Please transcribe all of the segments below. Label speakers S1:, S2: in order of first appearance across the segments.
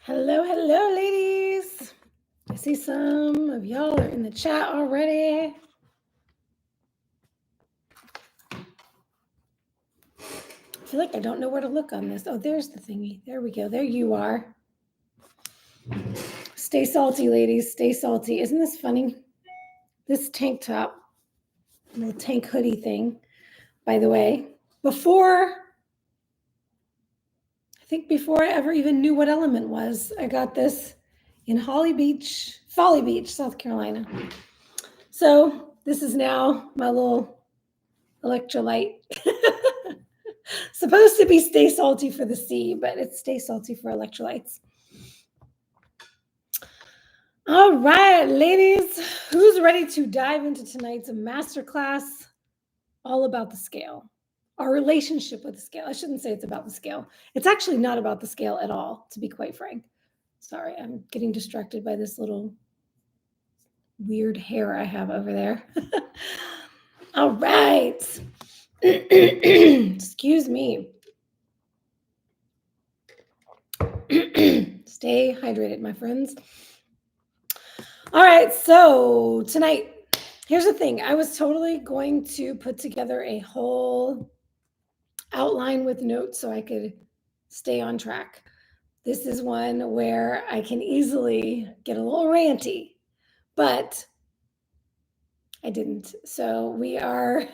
S1: Hello, hello, ladies. I see some of y'all are in the chat already. I feel like I don't know where to look on this. Oh, there's the thingy. There we go. There you are. Stay salty, ladies. Stay salty. Isn't this funny? This tank top, little tank hoodie thing, by the way, before I ever even knew what element was, I got this in Folly Beach, South Carolina. So this is now my little electrolyte. Supposed to be stay salty for the sea, but it's stay salty for electrolytes. All right, ladies, who's ready to dive into tonight's masterclass all about the scale? Our relationship with the scale. I shouldn't say it's about the scale. It's actually not about the scale at all, to be quite frank. Sorry, I'm getting distracted by this little weird hair I have over there. All right. Excuse me. Stay hydrated, my friends. All right, so tonight, here's the thing. I was totally going to put together a whole outline with notes so I could stay on track. This is one where I can easily get a little ranty, but I didn't. So we are,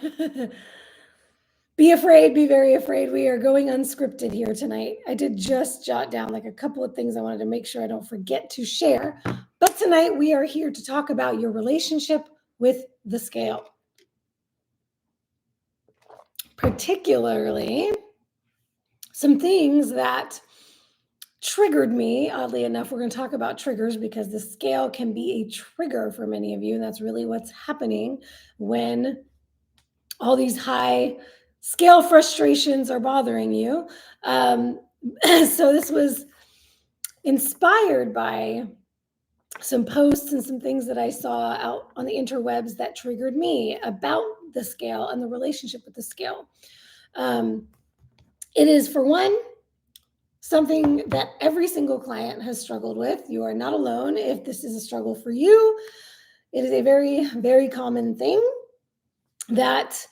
S1: be afraid, be very afraid. We are going unscripted here tonight. I did just jot down like a couple of things I wanted to make sure I don't forget to share. But tonight we are here to talk about your relationship with the scale. Particularly some things that triggered me. Oddly enough, we're going to talk about triggers because the scale can be a trigger for many of you. And that's really what's happening when all these high scale frustrations are bothering you. So this was inspired by some posts and some things that I saw out on the interwebs that triggered me about the scale and the relationship with the scale. It is, for one, something that every single client has struggled with. You are not alone if this is a struggle for you. It is a very, very common thing that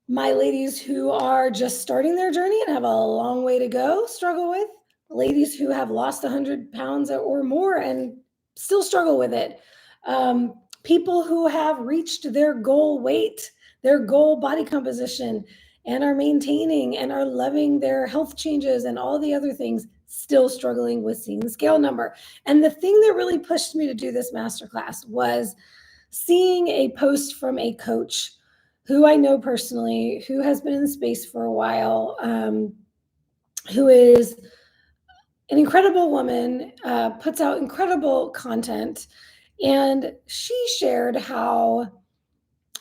S1: my ladies who are just starting their journey and have a long way to go struggle with. Ladies who have lost 100 pounds or more and still struggle with it. People who have reached their goal weight, their goal body composition, and are maintaining and are loving their health changes and all the other things, still struggling with seeing the scale number. And the thing that really pushed me to do this masterclass was seeing a post from a coach who I know personally, who has been in the space for a while, who is an incredible woman, puts out incredible content. And she shared how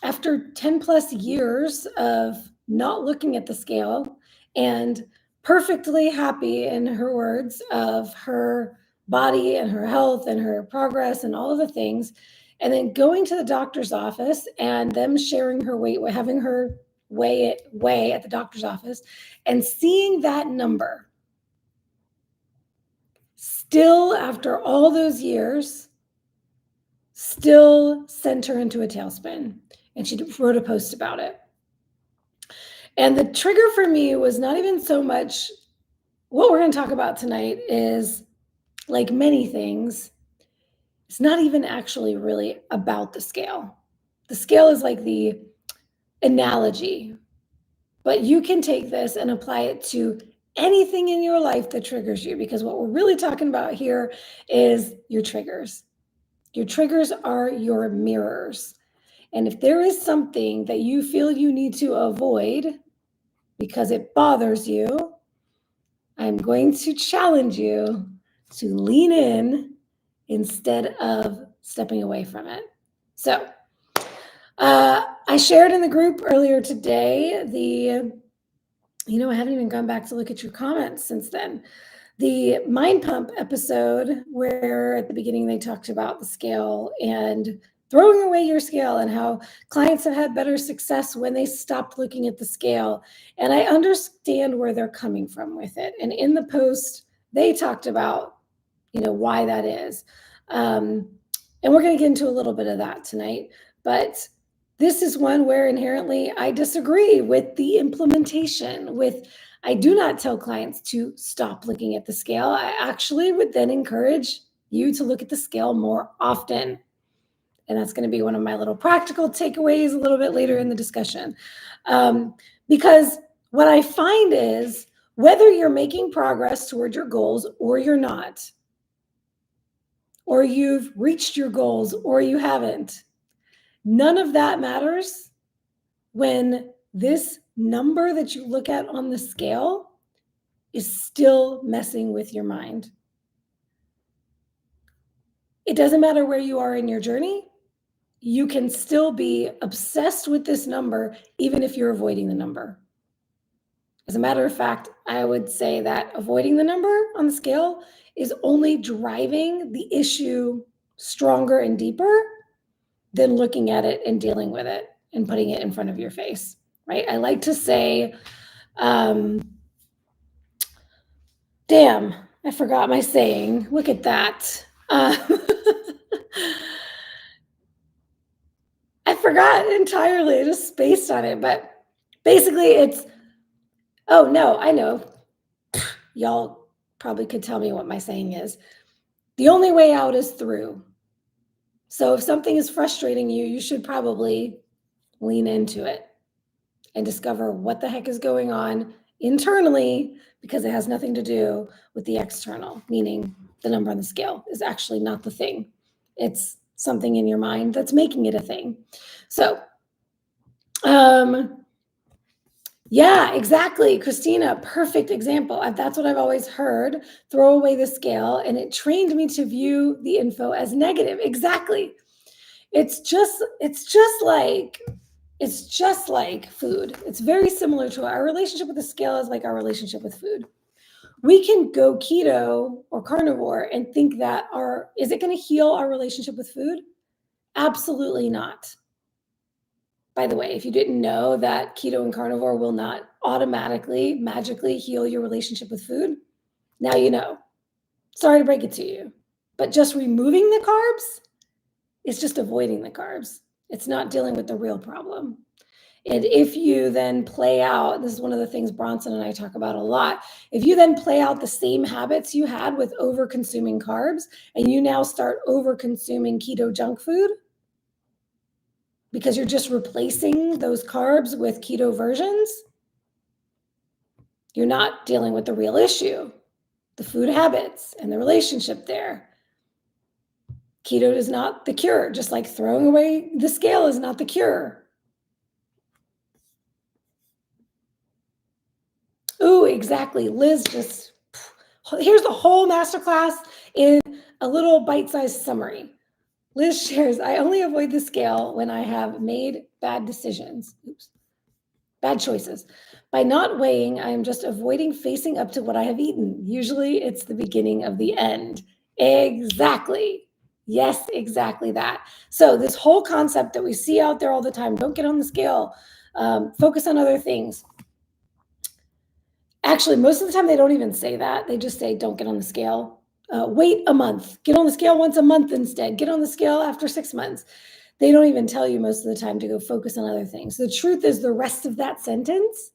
S1: after 10 plus years of not looking at the scale and perfectly happy, in her words, of her body and her health and her progress and all of the things, and then going to the doctor's office and them sharing her weight, having her weigh at the doctor's office and seeing that number still, after all those years, still sent her into a tailspin. And she wrote a post about it. And the trigger for me was not even so much what we're going to talk about tonight is, like many things, it's not even actually really about the scale. The scale is like the analogy, but you can take this and apply it to anything in your life that triggers you, because what we're really talking about here is your triggers. Your triggers are your mirrors. And if there is something that you feel you need to avoid because it bothers you, I'm going to challenge you to lean in instead of stepping away from it. So I shared in the group earlier today I haven't even gone back to look at your comments since then. The Mind Pump episode, where at the beginning they talked about the scale and throwing away your scale and how clients have had better success when they stopped looking at the scale. And I understand where they're coming from with it. And in the post, they talked about, why that is. And we're going to get into a little bit of that tonight. But this is one where inherently I disagree with the implementation. I do not tell clients to stop looking at the scale. I actually would then encourage you to look at the scale more often. And that's going to be one of my little practical takeaways a little bit later in the discussion. Because what I find is whether you're making progress toward your goals or you're not, or you've reached your goals or you haven't, none of that matters when this number that you look at on the scale is still messing with your mind. It doesn't matter where you are in your journey. You can still be obsessed with this number, even if you're avoiding the number. As a matter of fact, I would say that avoiding the number on the scale is only driving the issue stronger and deeper than looking at it and dealing with it and putting it in front of your face, right? I like to say, damn, I forgot my saying. Look at that. I forgot entirely. I just spaced on it. But basically it's, oh no, I know. Y'all probably could tell me what my saying is. The only way out is through. So if something is frustrating you, you should probably lean into it and discover what the heck is going on internally, because it has nothing to do with the external, meaning the number on the scale is actually not the thing. It's something in your mind that's making it a thing. So, yeah, exactly. Christina, perfect example. That's what I've always heard. Throw away the scale. And it trained me to view the info as negative. Exactly. It's just like food. It's very similar to our relationship with the scale is like our relationship with food. We can go keto or carnivore and think that is it going to heal our relationship with food? Absolutely not. By the way, if you didn't know that keto and carnivore will not automatically, magically heal your relationship with food, now you know. Sorry to break it to you, but just removing the carbs is just avoiding the carbs. It's not dealing with the real problem. And if you then play out, this is one of the things Bronson and I talk about a lot, if you then play out the same habits you had with over-consuming carbs, and you now start over-consuming keto junk food, because you're just replacing those carbs with keto versions, you're not dealing with the real issue, the food habits and the relationship there. Keto is not the cure, just like throwing away the scale is not the cure. Ooh, exactly. Liz here's the whole masterclass in a little bite-sized summary. Liz shares, I only avoid the scale when I have made bad decisions. Oops. Bad choices. By not weighing, I am just avoiding facing up to what I have eaten. Usually it's the beginning of the end. Exactly. Yes, exactly that. So this whole concept that we see out there all the time, don't get on the scale, focus on other things. Actually, most of the time they don't even say that. They just say, don't get on the scale. Wait a month. Get on the scale once a month instead. Get on the scale after 6 months. They don't even tell you most of the time to go focus on other things. The truth is the rest of that sentence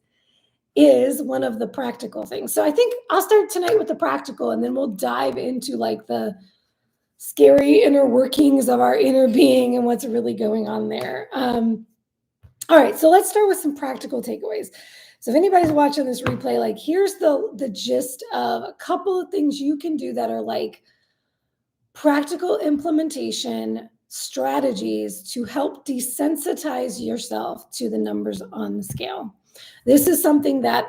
S1: is one of the practical things. So I think I'll start tonight with the practical, and then we'll dive into like the scary inner workings of our inner being and what's really going on there. All right, so let's start with some practical takeaways. So if anybody's watching this replay, like here's the gist of a couple of things you can do that are like practical implementation strategies to help desensitize yourself to the numbers on the scale. This is something that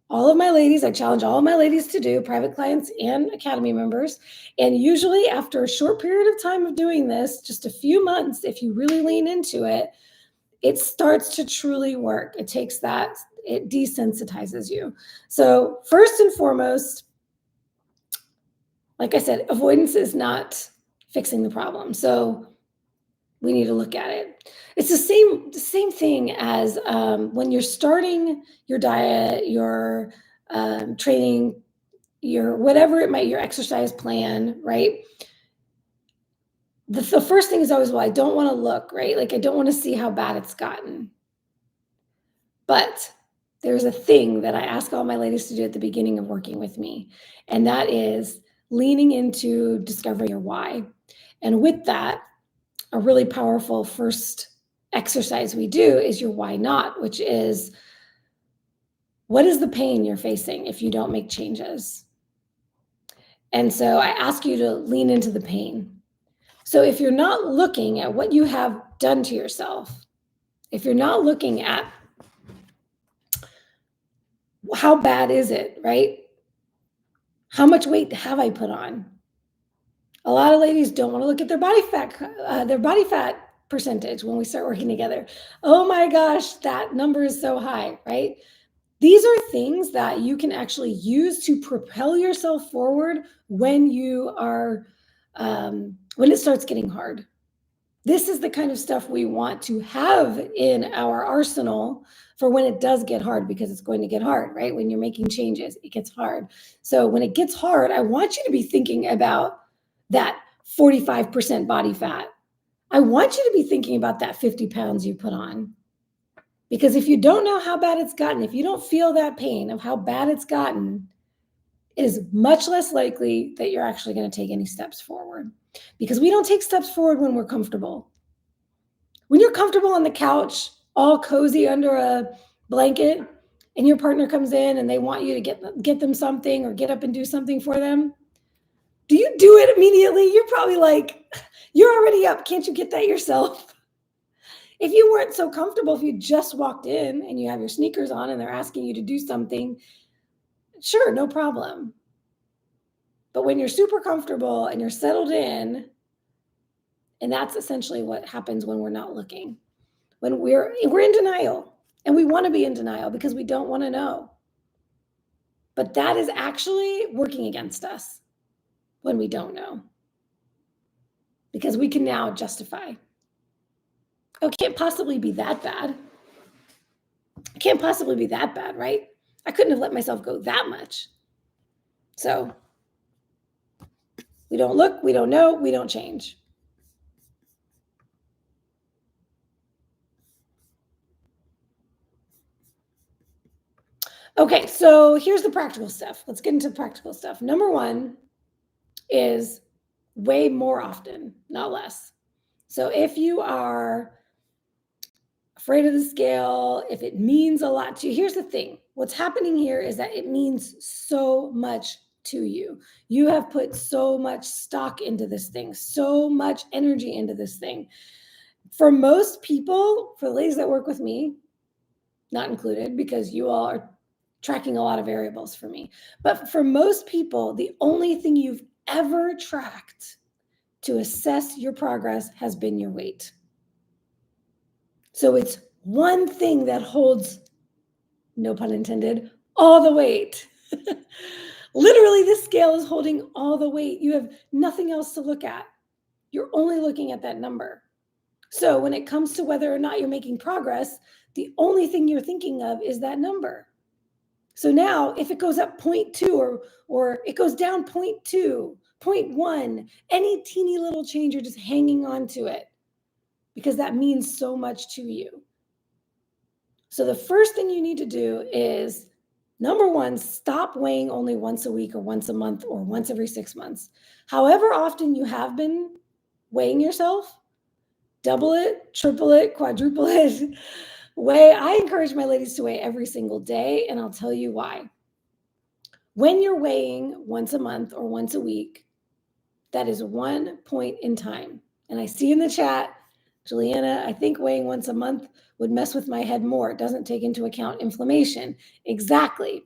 S1: all of my ladies, I challenge all of my ladies to do, private clients and academy members. And usually after a short period of time of doing this, just a few months, if you really lean into it, it starts to truly work. It takes that, it desensitizes you. So first and foremost, like I said, avoidance is not fixing the problem. So we need to look at it. It's the same thing as when you're starting your diet, your training, whatever it might, your exercise plan, right? The first thing is always, well, I don't want to look, right? Like I don't want to see how bad it's gotten. But there's a thing that I ask all my ladies to do at the beginning of working with me, and that is leaning into discovering your why. And with that, a really powerful first exercise we do is your why not, which is, what is the pain you're facing if you don't make changes? And so I ask you to lean into the pain. So if you're not looking at what you have done to yourself, if you're not looking at how bad is it, right? How much weight have I put on? A lot of ladies don't want to look at their body fat percentage when we start working together. Oh my gosh, that number is so high, right? These are things that you can actually use to propel yourself forward when you are, when it starts getting hard. This is the kind of stuff we want to have in our arsenal for when it does get hard, because it's going to get hard, right? When you're making changes, it gets hard. So when it gets hard, I want you to be thinking about that 45% body fat. I want you to be thinking about that 50 pounds you put on. Because if you don't know how bad it's gotten, if you don't feel that pain of how bad it's gotten, it is much less likely that you're actually going to take any steps forward. Because we don't take steps forward when we're comfortable. When you're comfortable on the couch, all cozy under a blanket, and your partner comes in and they want you to get them something or get up and do something for them, do you do it immediately? You're probably like, you're already up. Can't you get that yourself? If you weren't so comfortable, if you just walked in and you have your sneakers on and they're asking you to do something, sure, no problem. But when you're super comfortable and you're settled in, and that's essentially what happens when we're not looking. When we're in denial, and we want to be in denial because we don't want to know. But that is actually working against us when we don't know. Because we can now justify. Oh, it can't possibly be that bad. It can't possibly be that bad, right? I couldn't have let myself go that much. So we don't look, we don't know, we don't change. Okay, so here's the practical stuff. Let's get into the practical stuff. Number one is weigh more often, not less. So if you are afraid of the scale, if it means a lot to you, here's the thing. What's happening here is that it means so much to you. You have put so much stock into this thing, so much energy into this thing. For most people, for the ladies that work with me, not included, because you all are tracking a lot of variables for me. But for most people, the only thing you've ever tracked to assess your progress has been your weight. So it's one thing that holds, no pun intended, all the weight. Literally, this scale is holding all the weight. You have nothing else to look at. You're only looking at that number. So when it comes to whether or not you're making progress, the only thing you're thinking of is that number. So now if it goes up 0.2 or it goes down 0.2, 0.1, any teeny little change, you're just hanging on to it because that means so much to you. So the first thing you need to do is, number one, stop weighing only once a week or once a month or once every 6 months. However often you have been weighing yourself, double it, triple it, quadruple it. I encourage my ladies to weigh every single day, and I'll tell you why. When you're weighing once a month or once a week, that is one point in time. And I see in the chat, Juliana, I think weighing once a month would mess with my head more. It doesn't take into account inflammation. Exactly.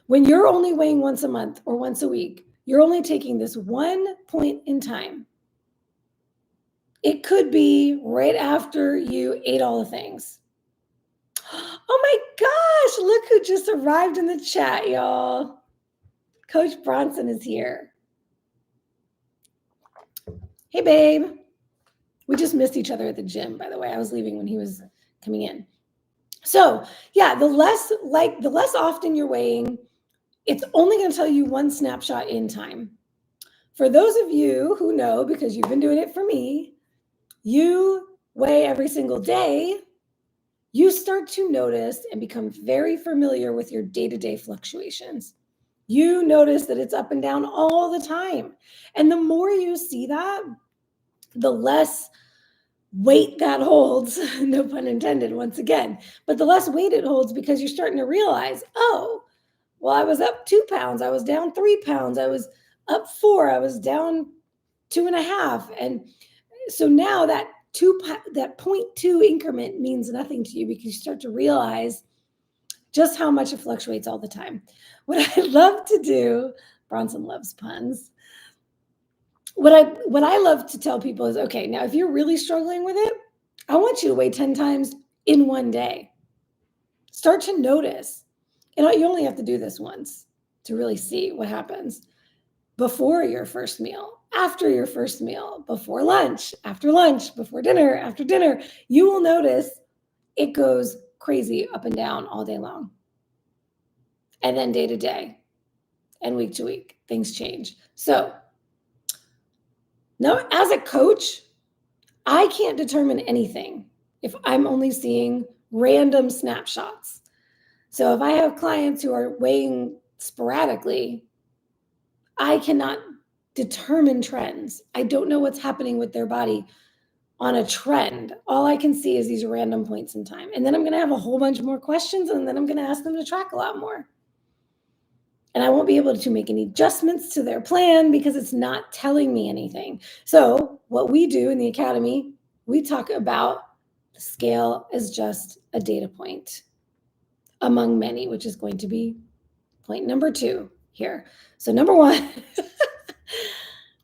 S1: When you're only weighing once a month or once a week, you're only taking this one point in time. It could be right after you ate all the things. Oh my gosh, look who just arrived in the chat, y'all. Coach Bronson is here. Hey, babe. We just missed each other at the gym, by the way. I was leaving when he was coming in. So yeah, the less often you're weighing, it's only going to tell you one snapshot in time. For those of you who know, because you've been doing it for me, you weigh every single day, you start to notice and become very familiar with your day-to-day fluctuations. You notice that it's up and down all the time. And the more you see that, the less weight that holds, no pun intended once again, but the less weight it holds, because you're starting to realize, oh, well, I was up 2 pounds, I was down 3 pounds, I was up 4, I was down 2.5. And so now that 0.2 increment means nothing to you, because you start to realize just how much it fluctuates all the time. What I love to do, Bronson loves puns. What I love to tell people is, okay, now if you're really struggling with it, I want you to weigh 10 times in one day. Start to notice. You only have to do this once to really see what happens. Before your first meal, after your first meal, before lunch, after lunch, before dinner, after dinner, you will notice it goes crazy up and down all day long. And then day to day and week to week, things change. So now, as a coach, I can't determine anything if I'm only seeing random snapshots. So if I have clients who are weighing sporadically, I cannot determine trends. I don't know what's happening with their body on a trend. All I can see is these random points in time. And then I'm going to have a whole bunch more questions, and then I'm going to ask them to track a lot more. And I won't be able to make any adjustments to their plan because it's not telling me anything. So what we do in the academy, we talk about the scale as just a data point among many, which is going to be point number 2 here. So number 1,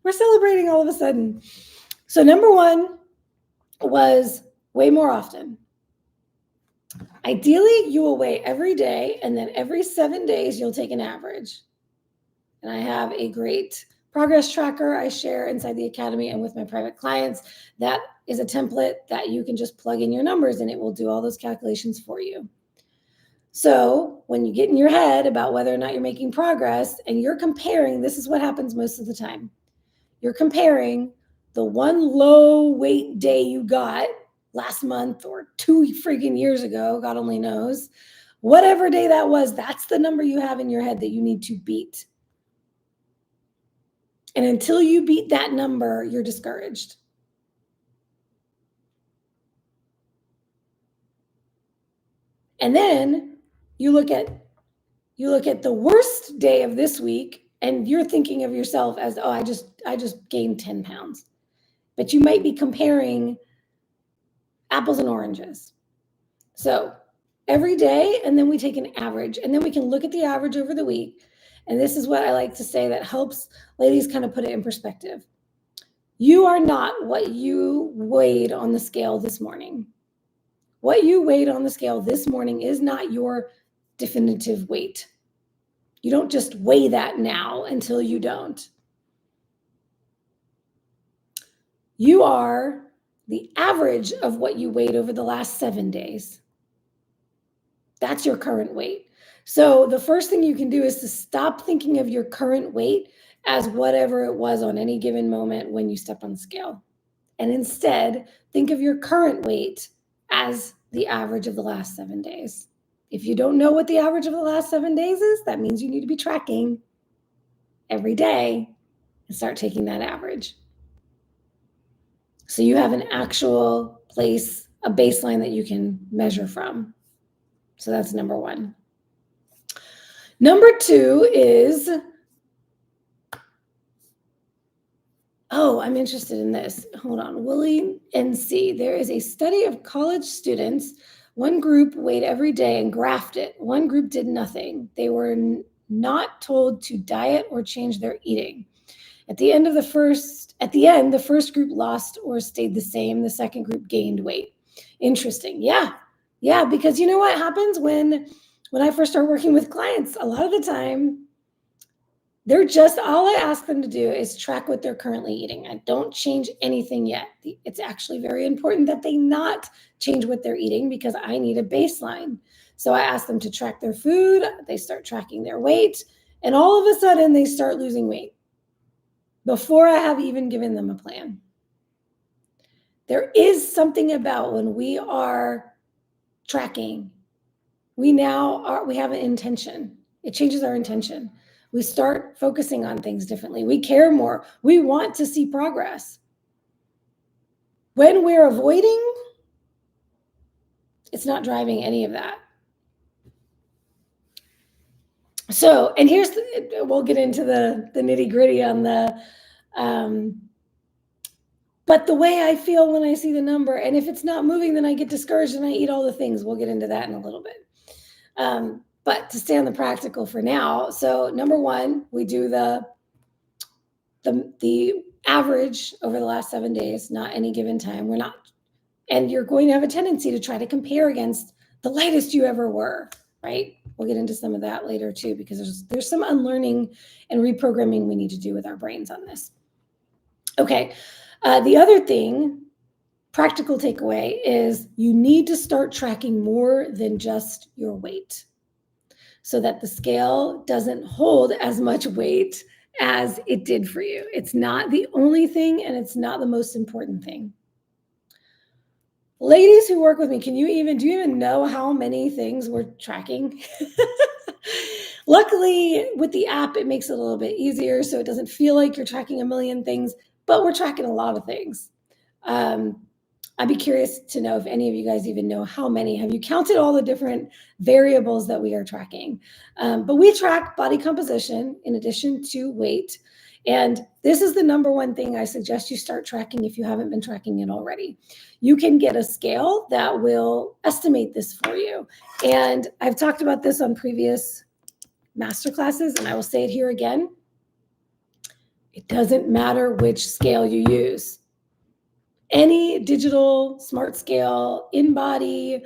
S1: we're celebrating all of a sudden. So number 1 was weigh more often. Ideally, you will weigh every day, and then every 7 days, you'll take an average. And I have a great progress tracker I share inside the academy and with my private clients. That is a template that you can just plug in your numbers, and it will do all those calculations for you. So when you get in your head about whether or not you're making progress and you're comparing, this is what happens most of the time. You're comparing the one low weight day you got last month or 2 freaking years ago, God only knows, whatever day that was, that's the number you have in your head that you need to beat. And until you beat that number, you're discouraged. And then you look at the worst day of this week, and you're thinking of yourself as, oh, I just gained 10 pounds. But you might be comparing apples and oranges. So every day, and then we take an average, and then we can look at the average over the week. And this is what I like to say that helps ladies kind of put it in perspective. You are not what you weighed on the scale this morning. What you weighed on the scale this morning is not your definitive weight. You don't just weigh that now until you don't. You are the average of what you weighed over the last 7 days. That's your current weight. So the first thing you can do is to stop thinking of your current weight as whatever it was on any given moment when you stepped on the scale. And instead, think of your current weight as the average of the last 7 days. If you don't know what the average of the last 7 days is, that means you need to be tracking every day and start taking that average. So you have an actual place, a baseline that you can measure from. So that's number 1. Number 2 is, oh, I'm interested in this. Hold on. Willie NC. There is a study of college students. One group weighed every day and graphed it. One group did nothing. They were not told to diet or change their eating. At the end, the first group lost or stayed the same. The second group gained weight. Interesting. Yeah, because you know what happens when I first start working with clients, a lot of the time, all I ask them to do is track what they're currently eating. I don't change anything yet. It's actually very important that they not change what they're eating because I need a baseline. So I ask them to track their food. They start tracking their weight. And all of a sudden they start losing weight before I have even given them a plan. There is something about when we are tracking, we have an intention. It changes our intention. We start focusing on things differently. We care more. We want to see progress. When we're avoiding, it's not driving any of that. So, and we'll get into the nitty gritty on but the way I feel when I see the number, and if it's not moving, then I get discouraged and I eat all the things. We'll get into that in a little bit. But to stay on the practical for now. So number one, we do the average over the last 7 days, not any given time. We're not, and you're going to have a tendency to try to compare against the lightest you ever were, right? We'll get into some of that later too, because there's some unlearning and reprogramming we need to do with our brains on this. Okay. The other thing, practical takeaway, is you need to start tracking more than just your weight so that the scale doesn't hold as much weight as it did for you. It's not the only thing, and it's not the most important thing. Ladies who work with me, do you even know how many things we're tracking? Luckily, with the app, it makes it a little bit easier, so it doesn't feel like you're tracking a million things, but we're tracking a lot of things. I'd be curious to know if any of you guys even know how many. Have you counted all the different variables that we are tracking? But we track body composition in addition to weight. And this is the number one thing I suggest you start tracking if you haven't been tracking it already. You can get a scale that will estimate this for you. And I've talked about this on previous masterclasses, and I will say it here again. It doesn't matter which scale you use. Any digital smart scale, in-body,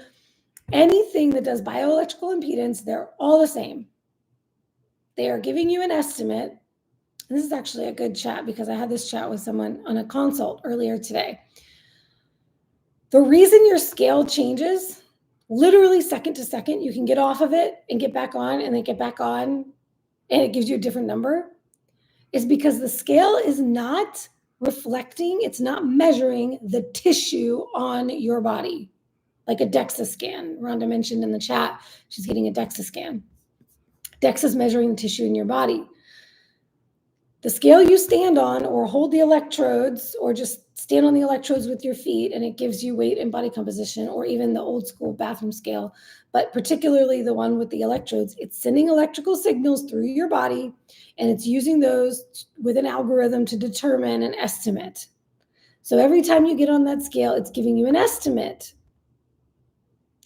S1: anything that does bioelectrical impedance, they're all the same. They are giving you an estimate. And this is actually a good chat because I had this chat with someone on a consult earlier today. The reason your scale changes, literally second to second, you can get off of it and get back on and then get back on, and it gives you a different number, is because the scale is not reflecting, it's not measuring the tissue on your body, like a DEXA scan. Rhonda mentioned in the chat, she's getting a DEXA scan. DEXA is measuring the tissue in your body. The scale you stand on, or hold the electrodes, or just stand on the electrodes with your feet, and it gives you weight and body composition, or even the old school bathroom scale, but particularly the one with the electrodes, it's sending electrical signals through your body, and it's using those with an algorithm to determine an estimate. So every time you get on that scale, it's giving you an estimate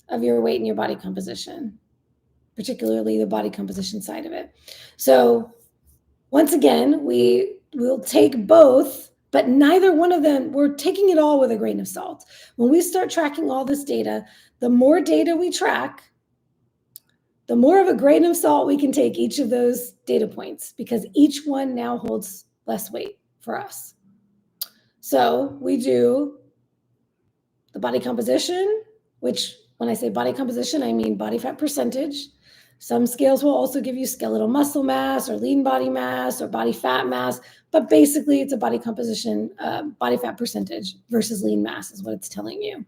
S1: of your weight and your body composition, particularly the body composition side of it. So once again, we will take both, but neither one of them, we're taking it all with a grain of salt. When we start tracking all this data, the more data we track, the more of a grain of salt we can take each of those data points, because each one now holds less weight for us. So we do the body composition, which when I say body composition, I mean body fat percentage. Some scales will also give you skeletal muscle mass or lean body mass or body fat mass, but basically it's a body composition, body fat percentage versus lean mass is what it's telling you.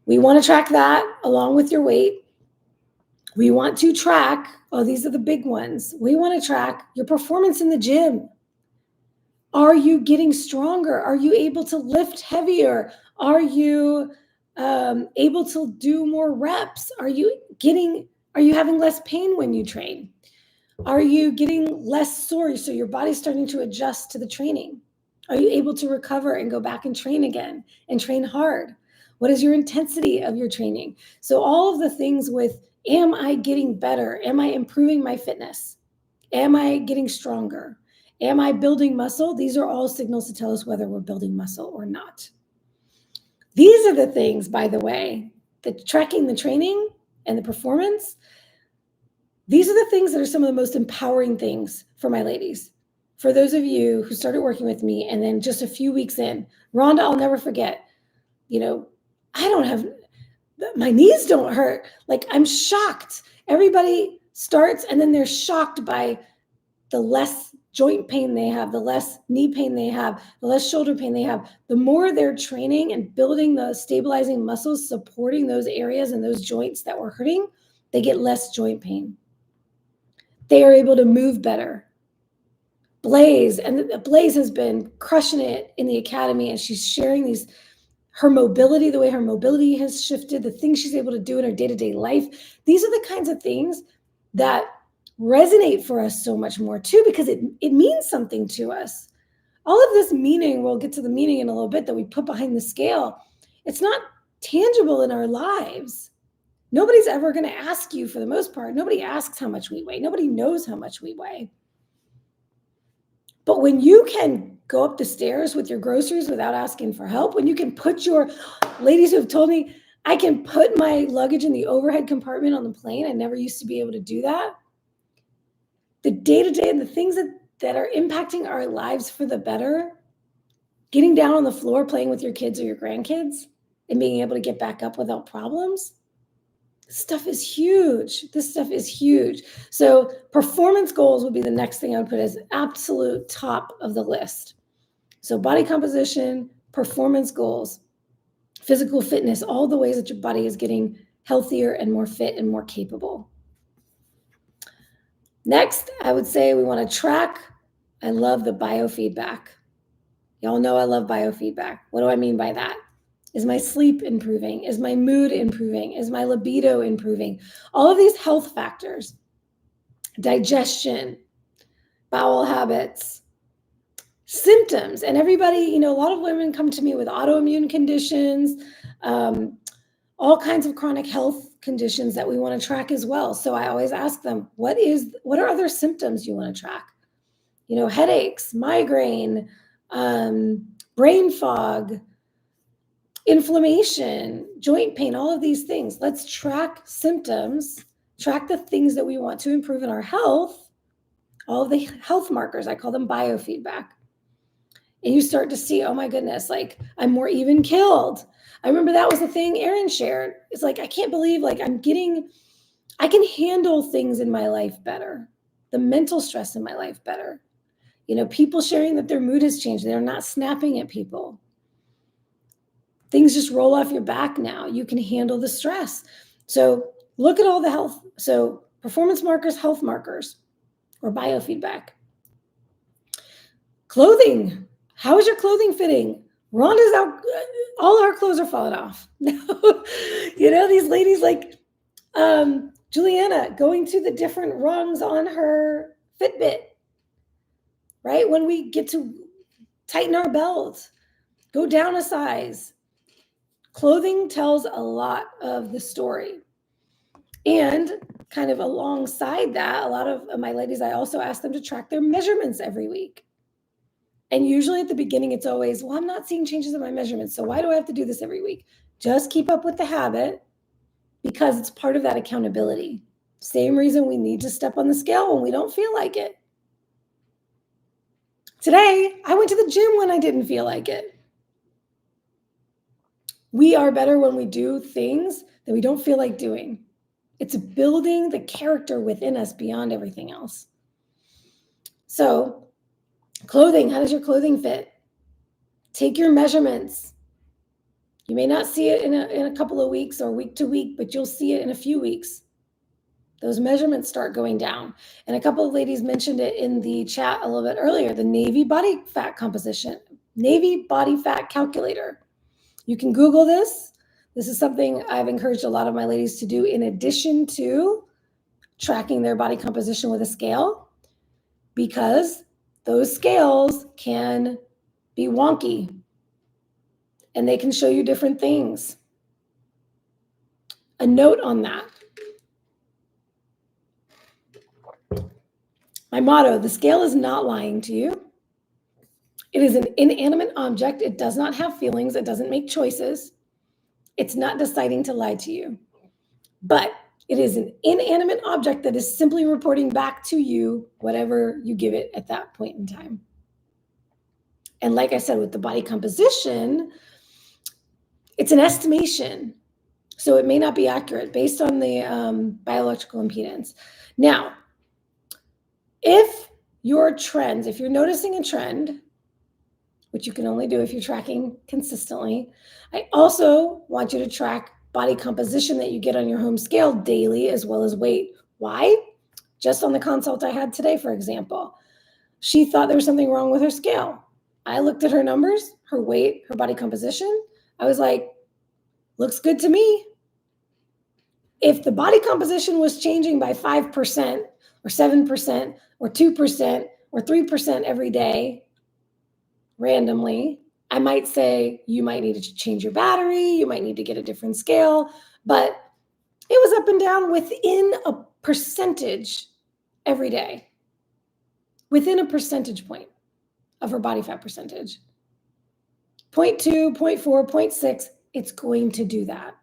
S1: We want to track that along with your weight. We want to track, these are the big ones. We want to track your performance in the gym. Are you getting stronger? Are you able to lift heavier? Are you able to do more reps? Are you having less pain when you train? Are you getting less sore so your body's starting to adjust to the training? Are you able to recover and go back and train again and train hard? What is your intensity of your training? So all of the things with, am I getting better? Am I improving my fitness? Am I getting stronger? Am I building muscle? These are all signals to tell us whether we're building muscle or not. These are the things, by the way, that tracking the training and the performance, these are the things that are some of the most empowering things for my ladies. For those of you who started working with me and then just a few weeks in, Rhonda, I'll never forget, my knees don't hurt. Like, I'm shocked. Everybody, starts, and then they're shocked by the less joint pain they have, the less knee pain they have, the less shoulder pain they have. The more they're training and building the stabilizing muscles, supporting those areas and those joints that were hurting, they get less joint pain. They are able to move better. Blaze has been crushing it in the academy, and she's sharing her mobility, the way her mobility has shifted, the things she's able to do in her day-to-day life. These are the kinds of things that resonate for us so much more too, because it means something to us. All of this meaning, we'll get to the meaning in a little bit, that we put behind the scale, it's not tangible in our lives. Nobody's ever going to ask you, for the most part, nobody asks how much we weigh. Nobody knows how much we weigh. But when you can go up the stairs with your groceries without asking for help, when you can put your, ladies who have told me, I can put my luggage in the overhead compartment on the plane. I never used to be able to do that. The day-to-day and the things that are impacting our lives for the better, getting down on the floor, playing with your kids or your grandkids, and being able to get back up without problems, this stuff is huge. This stuff is huge. So performance goals would be the next thing I would put as absolute top of the list. So body composition, performance goals, physical fitness, all the ways that your body is getting healthier and more fit and more capable. Next, I would say we want to track. I love the biofeedback. Y'all know I love biofeedback. What do I mean by that? Is my sleep improving? Is my mood improving? Is my libido improving? All of these health factors, digestion, bowel habits, symptoms. And everybody, a lot of women come to me with autoimmune conditions, all kinds of chronic health conditions that we want to track as well. So I always ask them, what are other symptoms you want to track? Headaches, migraine, brain fog, inflammation, joint pain, all of these things. Let's track symptoms, track the things that we want to improve in our health, all of the health markers. I call them biofeedback. And you start to see, oh my goodness, like I'm more even killed. I remember that was the thing Erin shared. It's like, I can't believe I can handle things in my life better, the mental stress in my life better. People sharing that their mood has changed. They're not snapping at people. Things just roll off your back now. You can handle the stress. So look at all the health. So performance markers, health markers, or biofeedback. Clothing. How is your clothing fitting? Rhonda's out. All our clothes are falling off. These ladies like Juliana going to the different rungs on her Fitbit, right? When we get to tighten our belt, go down a size. Clothing tells a lot of the story. And kind of alongside that, a lot of my ladies, I also ask them to track their measurements every week. And usually at the beginning, it's always, well, I'm not seeing changes in my measurements, so why do I have to do this every week? Just keep up with the habit, because it's part of that accountability. Same reason we need to step on the scale when we don't feel like it. Today, I went to the gym when I didn't feel like it. We are better when we do things that we don't feel like doing. It's building the character within us beyond everything else. So, clothing, how does your clothing fit? Take your measurements. You may not see it in a couple of weeks or week to week, but you'll see it in a few weeks. Those measurements start going down. And a couple of ladies mentioned it in the chat a little bit earlier, the Navy body fat composition, Navy body fat calculator. You can Google this. This is something I've encouraged a lot of my ladies to do in addition to tracking their body composition with a scale, because those scales can be wonky and they can show you different things. A note on that. My motto, the scale is not lying to you. It is an inanimate object. It does not have feelings. It doesn't make choices. It's not deciding to lie to you. But it is an inanimate object that is simply reporting back to you whatever you give it at that point in time. And like I said, with the body composition, it's an estimation. So it may not be accurate based on the bioelectrical impedance. Now, if your trends, if you're noticing a trend, which you can only do if you're tracking consistently, I also want you to track body composition that you get on your home scale daily as well as weight. Why? Just on the consult I had today, for example, she thought there was something wrong with her scale. I looked at her numbers, her weight, her body composition. I was like, looks good to me. If the body composition was changing by 5% or 7% or 2% or 3% every day randomly, I might say you might need to change your battery, you might need to get a different scale, but it was up and down within a percentage every day, within a percentage point of her body fat percentage. 0.2, 0.4, 0.6, it's going to do that.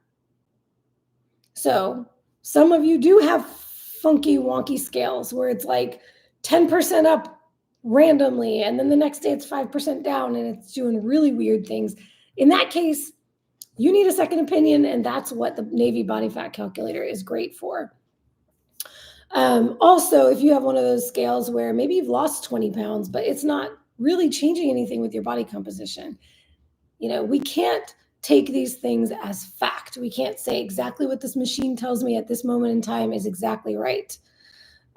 S1: So some of you do have funky, wonky scales where it's like 10% up randomly, and then the next day it's 5% down, and it's doing really weird things. In that case, you need a second opinion, and that's what the Navy Body Fat Calculator is great for. Also, if you have one of those scales where maybe you've lost 20 pounds, but it's not really changing anything with your body composition, we can't take these things as fact. We can't say exactly what this machine tells me at this moment in time is exactly right.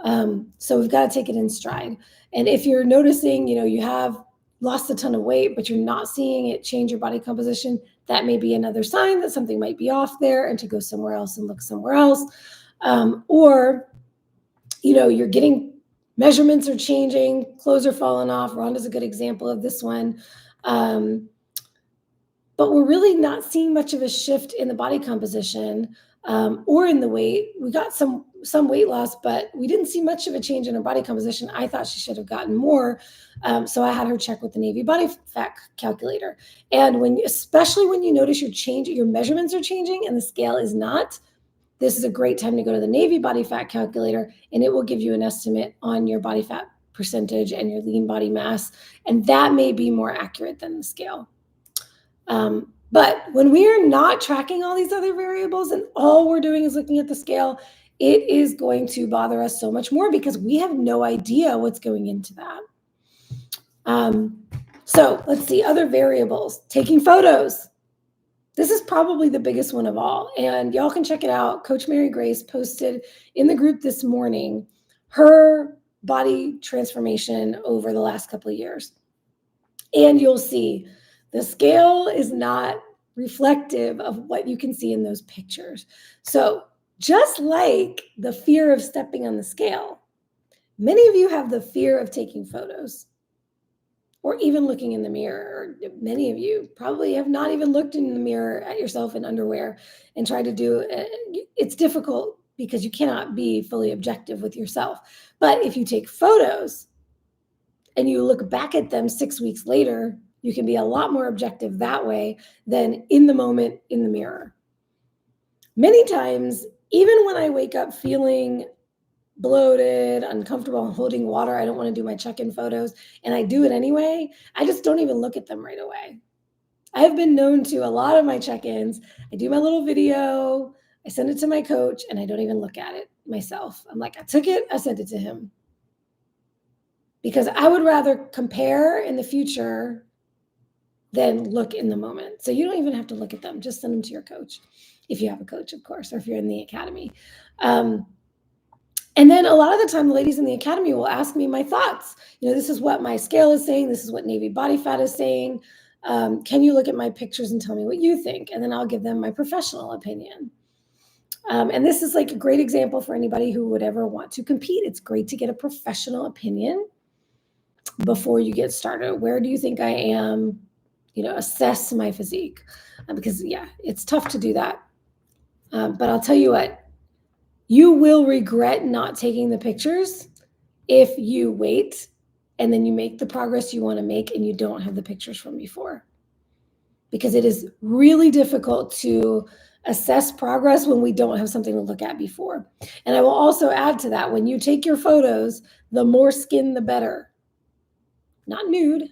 S1: So we've got to take it in stride. And if you're noticing, you have lost a ton of weight, but you're not seeing it change your body composition, that may be another sign that something might be off there and to go somewhere else and look somewhere else. Or you're getting measurements are changing, clothes are falling off. Rhonda's a good example of this one. But we're really not seeing much of a shift in the body composition or in the weight. We got some weight loss, but we didn't see much of a change in her body composition. I thought she should have gotten more. So I had her check with the Navy Body Fat Calculator. And especially when you notice your measurements are changing and the scale is not, this is a great time to go to the Navy Body Fat Calculator, and it will give you an estimate on your body fat percentage and your lean body mass. And that may be more accurate than the scale. But when we are not tracking all these other variables and all we're doing is looking at the scale, it is going to bother us so much more because we have no idea what's going into that. So let's see, other variables. Taking photos. This is probably the biggest one of all. And y'all can check it out. Coach Mary Grace posted in the group this morning her body transformation over the last couple of years. And you'll see the scale is not reflective of what you can see in those pictures. So just like the fear of stepping on the scale, many of you have the fear of taking photos or even looking in the mirror. Or many of you probably have not even looked in the mirror at yourself in underwear and tried to do it. It's difficult because you cannot be fully objective with yourself. But if you take photos and you look back at them 6 weeks later, you can be a lot more objective that way than in the moment in the mirror. Many times, even when I wake up feeling bloated, uncomfortable, holding water, I don't want to do my check-in photos, and I do it anyway, I just don't even look at them right away. I have been known to, a lot of my check-ins, I do my little video, I send it to my coach, and I don't even look at it myself. I'm like, I took it, I sent it to him. Because I would rather compare in the future than look in the moment. So you don't even have to look at them. Just send them to your coach, if you have a coach, of course, or if you're in the academy. And then a lot of the time, the ladies in the academy will ask me my thoughts. This is what my scale is saying. This is what Navy Body Fat is saying. Can you look at my pictures and tell me what you think? And then I'll give them my professional opinion. And this is like a great example for anybody who would ever want to compete. It's great to get a professional opinion before you get started. Where do you think I am? Assess my physique, because it's tough to do that. But I'll tell you what, you will regret not taking the pictures if you wait and then you make the progress you want to make and you don't have the pictures from before, because it is really difficult to assess progress when we don't have something to look at before. And I will also add to that, when you take your photos, the more skin, the better. Not nude,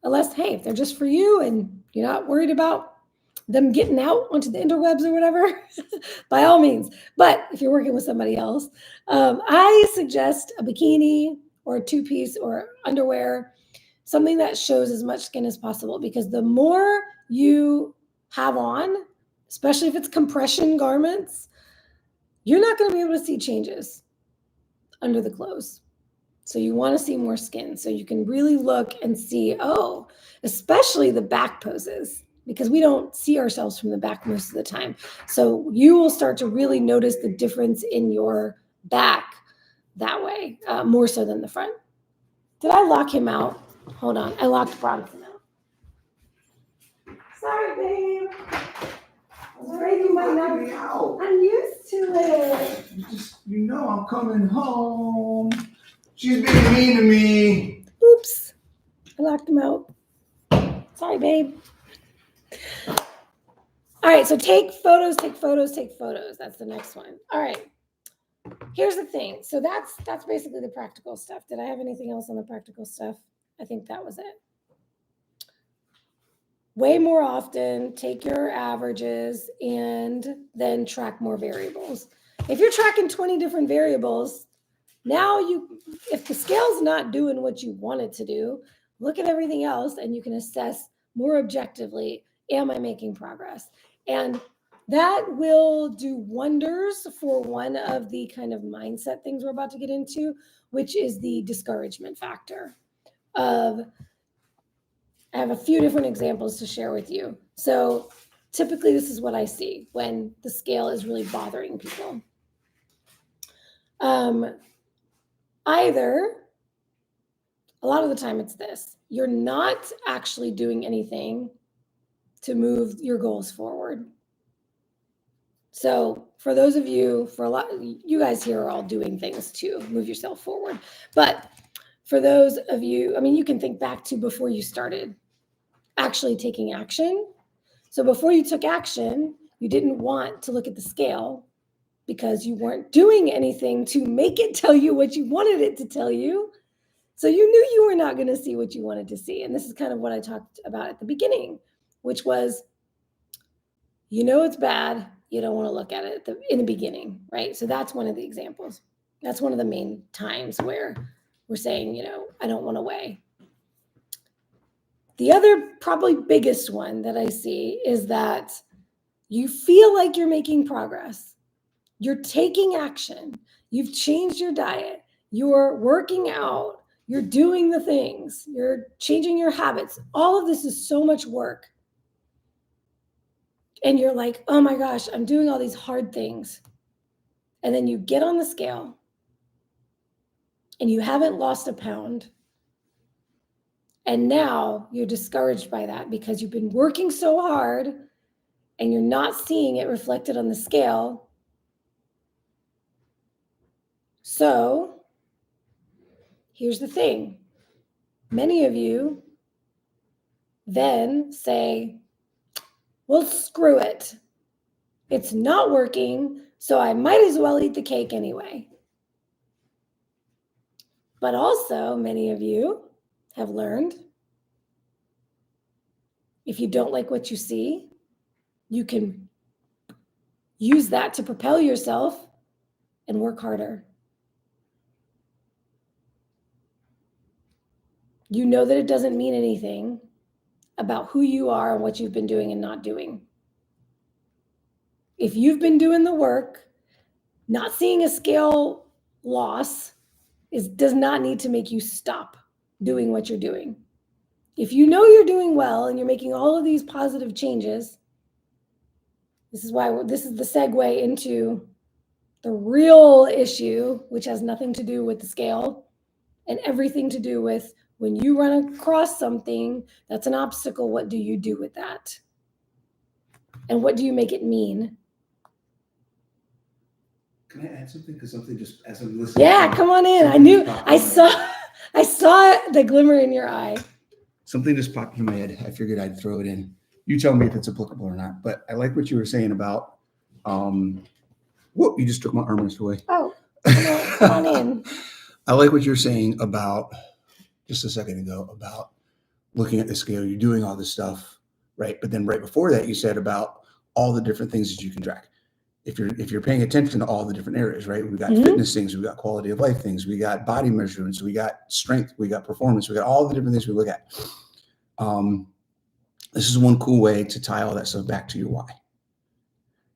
S1: unless, hey, if they're just for you and you're not worried about them getting out onto the interwebs or whatever, by all means. But if you're working with somebody else, I suggest a bikini or a two-piece or underwear, something that shows as much skin as possible, because the more you have on, especially if it's compression garments, you're not going to be able to see changes under the clothes. So you want to see more skin so you can really look and see, oh, especially the back poses, because we don't see ourselves from the back most of the time. So you will start to really notice the difference in your back that way, more so than the front. Did I lock him out? Hold on. I locked Bronson out. Sorry, babe. I was breaking my neck. I'm used to it.
S2: You know I'm coming home. She's being mean to me.
S1: Oops. I locked him out. Sorry, babe. All right, so take photos, take photos, take photos. That's the next one. All right. Here's the thing. So that's basically the practical stuff. Did I have anything else on the practical stuff? I think that was it. Way more often, take your averages and then track more variables. If you're tracking 20 different variables, now if the scale's not doing what you want it to do, look at everything else and you can assess more objectively, am I making progress? And that will do wonders for one of the kind of mindset things we're about to get into, which is the discouragement factor of, I have a few different examples to share with you. So typically this is what I see when the scale is really bothering people. Either, a lot of the time it's this, you're not actually doing anything to move your goals forward. So for those of you, you guys here are all doing things to move yourself forward. But for those of you, I mean, you can think back to before you started actually taking action. So before you took action, you didn't want to look at the scale because you weren't doing anything to make it tell you what you wanted it to tell you. So you knew you were not going to see what you wanted to see. And this is kind of what I talked about at the beginning, which was, you know, it's bad. You don't want to look at it in the beginning, right? So that's one of the examples. That's one of the main times where we're saying, you know, I don't want to weigh. The other probably biggest one that I see is that you feel like you're making progress. You're taking action. You've changed your diet. You're working out. You're doing the things. You're changing your habits. All of this is so much work. And you're like, oh my gosh, I'm doing all these hard things. And then you get on the scale and you haven't lost a pound. And now you're discouraged by that because you've been working so hard and you're not seeing it reflected on the scale. So here's the thing. Many of you then say, well, screw it. It's not working, so I might as well eat the cake anyway. But also, many of you have learned if you don't like what you see, you can use that to propel yourself and work harder. You know that it doesn't mean anything about who you are and what you've been doing and not doing. If you've been doing the work, not seeing a scale loss does not need to make you stop doing what you're doing. If you know you're doing well and you're making all of these positive changes, this is the segue into the real issue, which has nothing to do with the scale and everything to do with when you run across something that's an obstacle, what do you do with that? And what do you make it mean?
S2: Can I add something? Because something just, as I'm listening.
S1: Yeah, come on in. I saw the glimmer in your eye.
S2: Something just popped into my head. I figured I'd throw it in. You tell me if it's applicable or not. But I like what you were saying about, whoop, you just took my armrest away.
S1: Oh, come on in.
S2: I like what you're saying about, just a second ago, about looking at the scale. You're doing all this stuff, right? But then right before that, you said about all the different things that you can track. If you're paying attention to all the different areas, right? We got fitness things, we got quality of life things, we got body measurements, we got strength, we got performance, we got all the different things we look at. This is one cool way to tie all that stuff back to your why.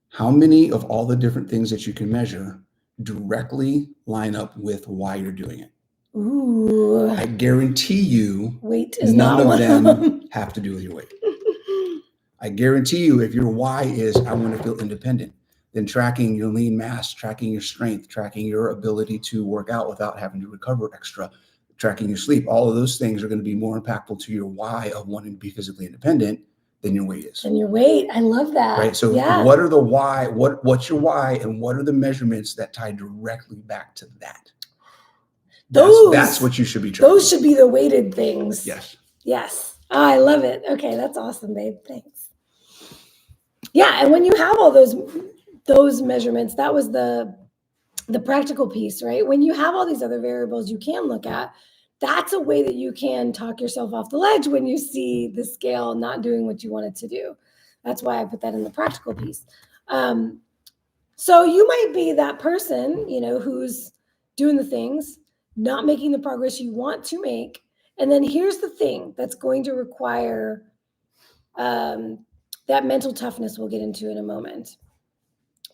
S2: How many of all the different things that you can measure directly line up with why you're doing it?
S1: Ooh.
S2: I guarantee you
S1: weight is
S2: none
S1: not
S2: of
S1: one
S2: them have to do with your weight. I guarantee you if your why is I want to feel independent, then tracking your lean mass, tracking your strength, tracking your ability to work out without having to recover extra, tracking your sleep, all of those things are going to be more impactful to your why of wanting to be physically independent than your weight is.
S1: And your weight, I love that.
S2: Right. So what are the why? What's your why, and what are the measurements that tie directly back to that? That's what you should be tracking.
S1: Those should be the weighted things.
S2: Yes.
S1: Yes. Oh, I love it. Okay, that's awesome, babe. Thanks. Yeah, and when you have all those measurements, that was the practical piece, right? When you have all these other variables you can look at, that's a way that you can talk yourself off the ledge when you see the scale not doing what you want it to do. That's why I put that in the practical piece. So you might be that person, who's doing the things, not making the progress you want to make. And then here's the thing that's going to require that mental toughness we'll get into in a moment,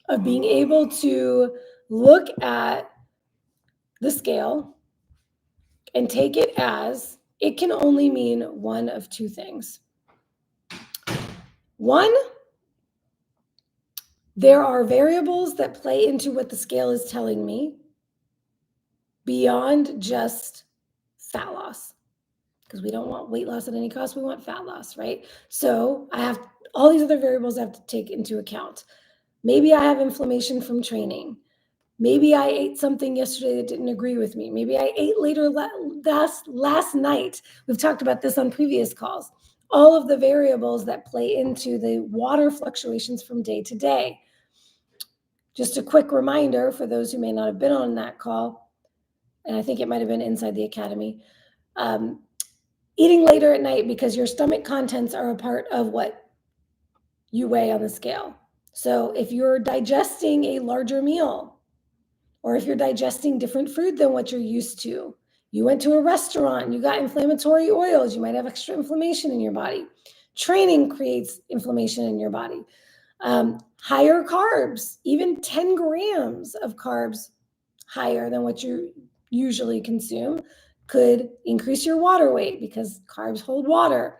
S1: of being able to look at the scale and take it as it can only mean one of two things. One, there are variables that play into what the scale is telling me beyond just fat loss, because we don't want weight loss at any cost. We want fat loss, right? So I have all these other variables I have to take into account. Maybe I have inflammation from training. Maybe I ate something yesterday that didn't agree with me. Maybe I ate later last night. We've talked about this on previous calls. All of the variables that play into the water fluctuations from day to day. Just a quick reminder for those who may not have been on that call, and I think it might have been inside the academy, eating later at night because your stomach contents are a part of what you weigh on the scale. So if you're digesting a larger meal, or if you're digesting different food than what you're used to, you went to a restaurant, you got inflammatory oils, you might have extra inflammation in your body. Training creates inflammation in your body. Higher carbs, even 10 grams of carbs higher than what you usually consume could increase your water weight because carbs hold water.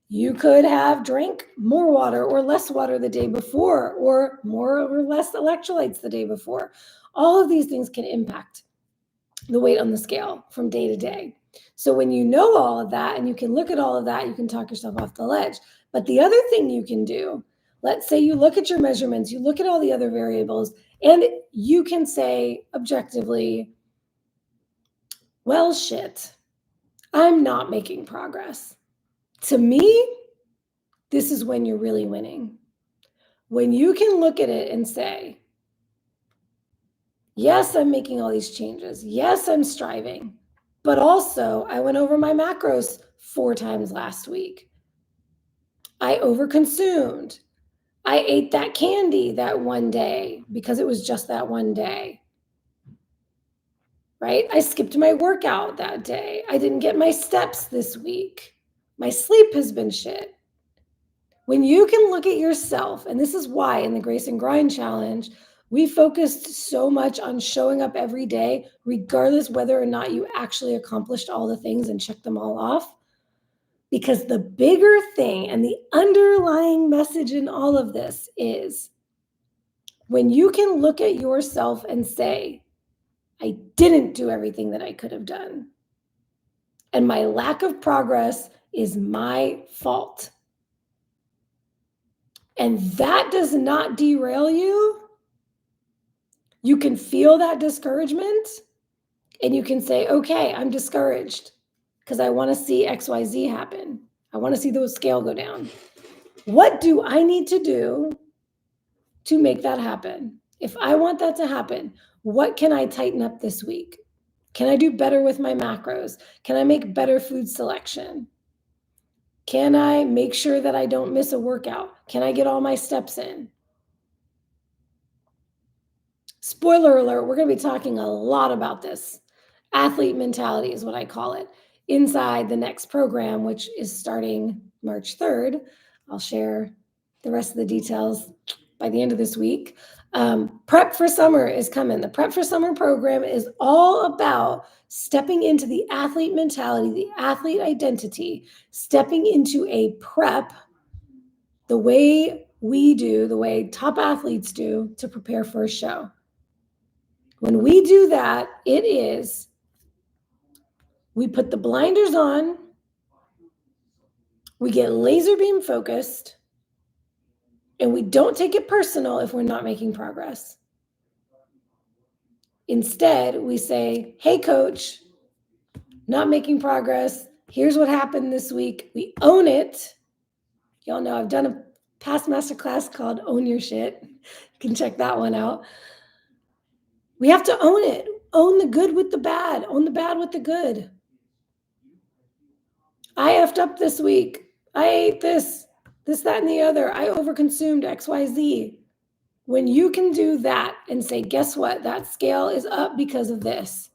S1: You could have drank more water or less water the day before, or more or less electrolytes the day before. All of these things can impact the weight on the scale from day to day. So when you know all of that and you can look at all of that, you can talk yourself off the ledge. But the other thing you can do, let's say you look at your measurements, you look at all the other variables, and you can say objectively, well, shit, I'm not making progress. To me, this is when you're really winning. When you can look at it and say, yes, I'm making all these changes. Yes, I'm striving. But also, I went over my macros 4 times last week. I overconsumed. I ate that candy that one day because it was just that one day. Right? I skipped my workout that day. I didn't get my steps this week. My sleep has been shit. When you can look at yourself, and this is why in the Grace and Grind Challenge, we focused so much on showing up every day, regardless whether or not you actually accomplished all the things and checked them all off. Because the bigger thing and the underlying message in all of this is when you can look at yourself and say, I didn't do everything that I could have done, and my lack of progress is my fault. And that does not derail you. You can feel that discouragement and you can say, okay, I'm discouraged because I want to see XYZ happen. I want to see the scale go down. What do I need to do to make that happen? If I want that to happen, what can I tighten up this week? Can I do better with my macros? Can I make better food selection? Can I make sure that I don't miss a workout? Can I get all my steps in? Spoiler alert, we're going to be talking a lot about this. Athlete mentality is what I call it inside the next program, which is starting March 3rd. I'll share the rest of the details by the end of this week. Prep for Summer is coming. The Prep for Summer program is all about stepping into the athlete mentality, the athlete identity, stepping into a prep the way we do, the way top athletes do to prepare for a show. When we do that, we put the blinders on, we get laser beam focused, and we don't take it personal if we're not making progress. Instead, we say, hey, coach, not making progress. Here's what happened this week. We own it. Y'all know I've done a past masterclass called Own Your Shit. You can check that one out. We have to own it. Own the good with the bad. Own the bad with the good. I effed up this week. I ate this, that, and the other. I overconsumed XYZ. When you can do that and say, guess what? That scale is up because of this.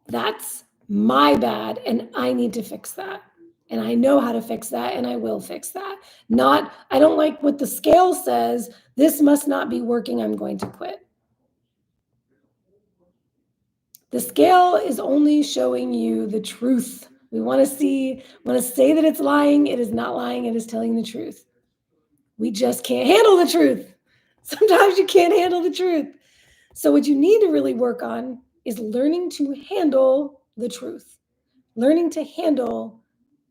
S1: That's my bad, and I need to fix that. And I know how to fix that, and I will fix that. I don't like what the scale says. This must not be working. I'm going to quit. The scale is only showing you the truth. We want to say that it's lying. It is not lying. It is telling the truth. We just can't handle the truth. Sometimes you can't handle the truth. So what you need to really work on is learning to handle the truth, learning to handle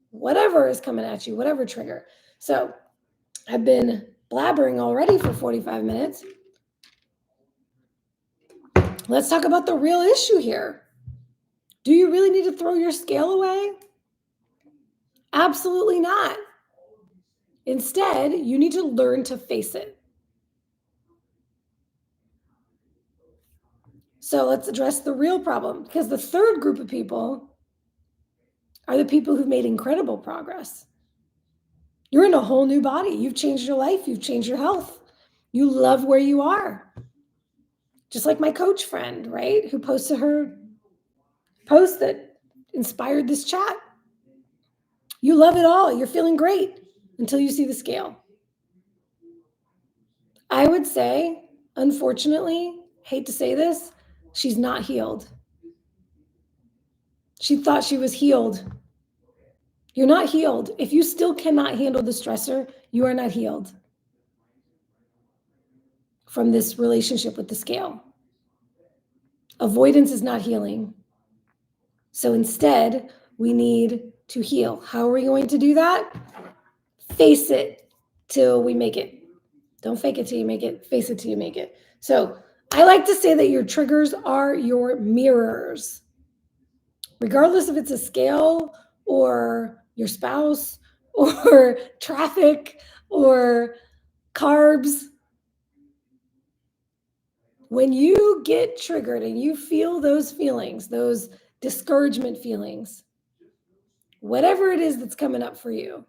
S1: whatever is coming at you, whatever trigger. So I've been blabbering already for 45 minutes. Let's talk about the real issue here. Do you really need to throw your scale away? Absolutely not. Instead, you need to learn to face it. So let's address the real problem, because the third group of people are the people who've made incredible progress. You're in a whole new body. You've changed your life. You've changed your health. You love where you are. Just like my coach friend, right? Who posted her post that inspired this chat. You love it all. You're feeling great until you see the scale. I would say, unfortunately, hate to say this, she's not healed. She thought she was healed. You're not healed. If you still cannot handle the stressor, you are not healed from this relationship with the scale. Avoidance is not healing. So instead, we need to heal. How are we going to do that? Face it till we make it. Don't fake it till you make it. Face it till you make it. So I like to say that your triggers are your mirrors. Regardless if it's a scale or your spouse or traffic or carbs, when you get triggered and you feel those feelings, those discouragement feelings, whatever it is that's coming up for you,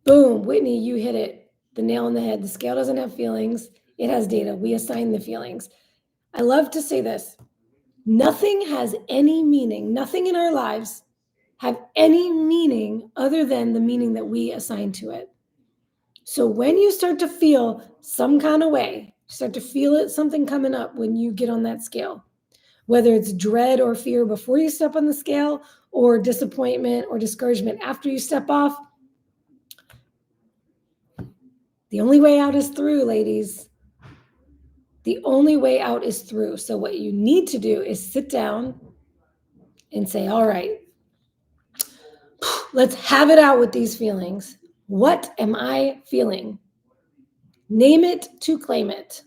S1: boom, Whitney, you hit it, the nail on the head. The scale doesn't have feelings. It has data. We assign the feelings. I love to say this. Nothing has any meaning. Nothing in our lives have any meaning other than the meaning that we assign to it. So when you start to feel some kind of way, start to feel it, something coming up when you get on that scale, whether it's dread or fear before you step on the scale or disappointment or discouragement after you step off, the only way out is through, ladies. The only way out is through. So what you need to do is sit down and say, all right, let's have it out with these feelings. What am I feeling? Name it to claim it.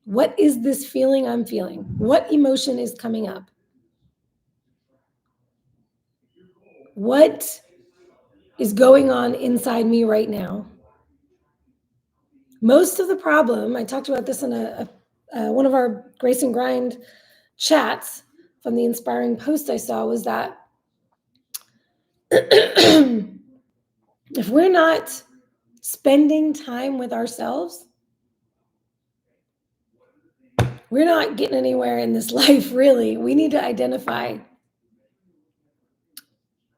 S1: What is this feeling I'm feeling? What emotion is coming up? What is going on inside me right now? Most of the problem, I talked about this in one of our Grace and Grind chats, from the inspiring post I saw was that if we're not spending time with ourselves, we're not getting anywhere in this life, really. We need to identify,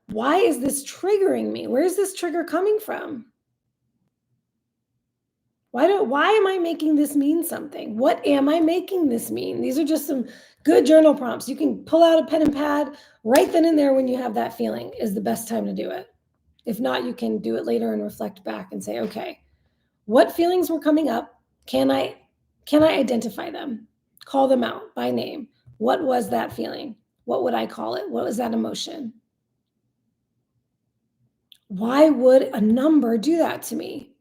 S1: why is this triggering me? Where is this trigger coming from? Why am I making this mean something? What am I making this mean? These are just some good journal prompts. You can pull out a pen and pad right then and there when you have that feeling is the best time to do it. If not, you can do it later and reflect back and say, okay, what feelings were coming up? Can I identify them? Call them out by name. What was that feeling? What would I call it? What was that emotion? Why would a number do that to me?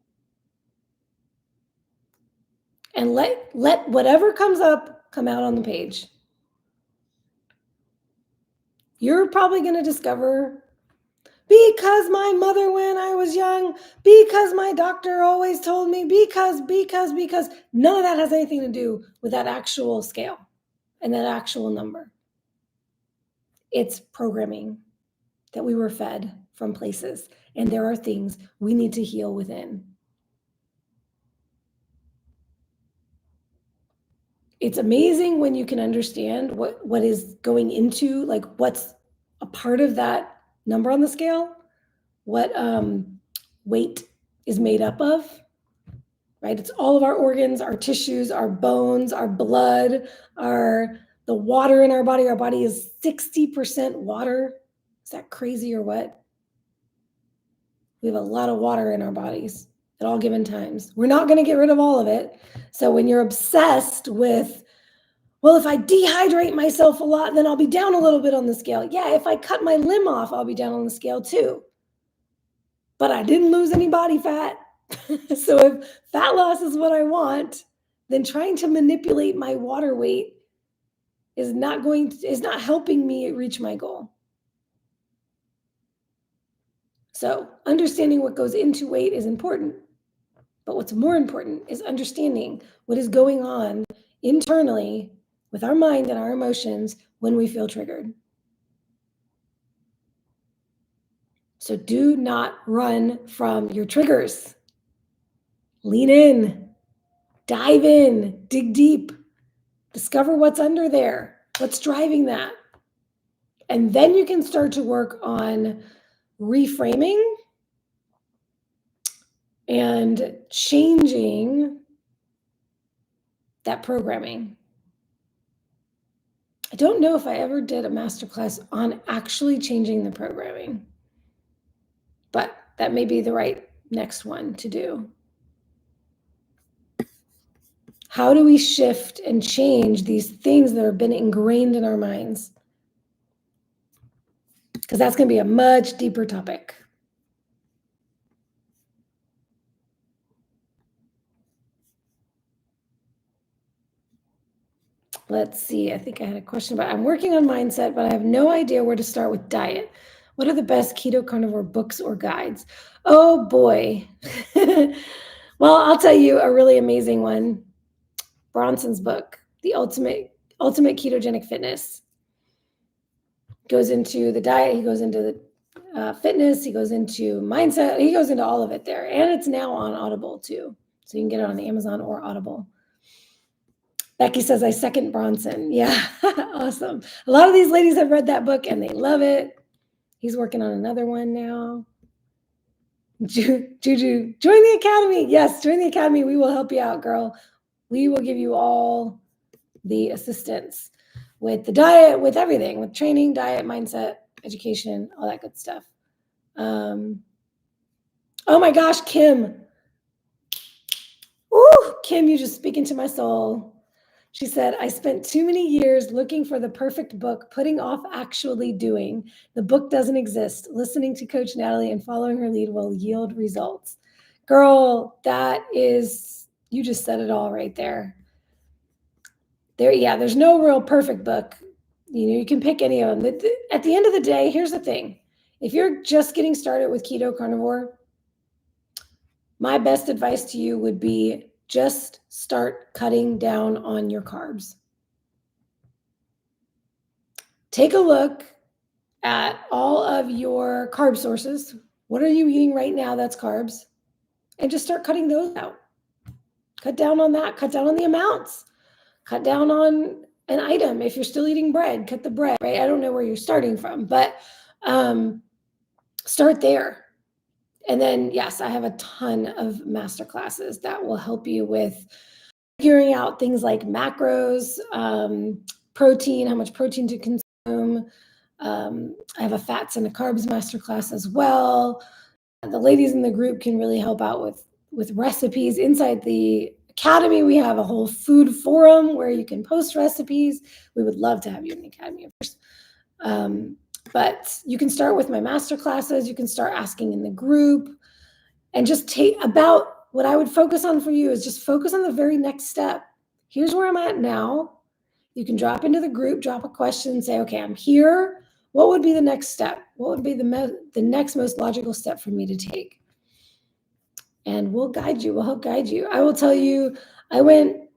S1: And let whatever comes up come out on the page. You're probably going to discover, because my mother when I was young, because my doctor always told me, because none of that has anything to do with that actual scale and that actual number. It's programming that we were fed from places, and there are things we need to heal within. It's amazing when you can understand what is going into, like, what's a part of that number on the scale, what weight is made up of, right? It's all of our organs, our tissues, our bones, our blood, the water in our body. Our body is 60% water. Is that crazy or what? We have a lot of water in our bodies at all given times. We're not going to get rid of all of it. So when you're obsessed with, well, if I dehydrate myself a lot, then I'll be down a little bit on the scale. Yeah, if I cut my limb off, I'll be down on the scale too. But I didn't lose any body fat. So if fat loss is what I want, then trying to manipulate my water weight is not helping me reach my goal. So understanding what goes into weight is important. But what's more important is understanding what is going on internally with our mind and our emotions when we feel triggered. So do not run from your triggers. Lean in, dive in, dig deep, discover what's under there, what's driving that. And then you can start to work on reframing and changing that programming. I don't know if I ever did a masterclass on actually changing the programming, but that may be the right next one to do. How do we shift and change these things that have been ingrained in our minds? Because that's going to be a much deeper topic. Let's see. I think I had a question about, I'm working on mindset, but I have no idea where to start with diet. What are the best keto carnivore books or guides? Oh boy. Well, I'll tell you a really amazing one. Bronson's book, The Ultimate Ketogenic Fitness. Goes into the diet, he goes into the fitness, he goes into mindset, he goes into all of it there. And it's now on Audible too. So you can get it on Amazon or Audible. Becky says, I second Bronson. Yeah, awesome. A lot of these ladies have read that book and they love it. He's working on another one now. Juju, join the academy. Yes, join the academy. We will help you out, girl. We will give you all the assistance with the diet, with everything, with training, diet, mindset, education, all that good stuff. Oh my gosh, Kim. Ooh, Kim, you just speak into my soul. She said, I spent too many years looking for the perfect book, putting off actually doing. The book doesn't exist. Listening to Coach Natalie and following her lead will yield results. Girl, you just said it all right there. There's no real perfect book. You can pick any of them. At the end of the day, here's the thing. If you're just getting started with keto carnivore, my best advice to you would be just start cutting down on your carbs. take a look at all of your carb sources. What are you eating right now that's carbs? And just start cutting those out. Cut down on that. Cut down on the amounts. Cut down on an item. If you're still eating bread, cut the bread, right? I don't know where you're starting from, but start there. And then, yes, I have a ton of masterclasses that will help you with figuring out things like macros, protein, how much protein to consume. I have a fats and a carbs masterclass as well. The ladies in the group can really help out with recipes. Inside the academy, we have a whole food forum where you can post recipes. We would love to have you in the academy, of course. But you can start with my masterclasses. You can start asking in the group, and just take about what I would focus on for you is just focus on the very next step. Here's where I'm at now. You can drop into the group, drop a question, say, okay, I'm here. What would be the next step? What would be the next most logical step for me to take? And we'll guide you. We'll help guide you. I will tell you, I went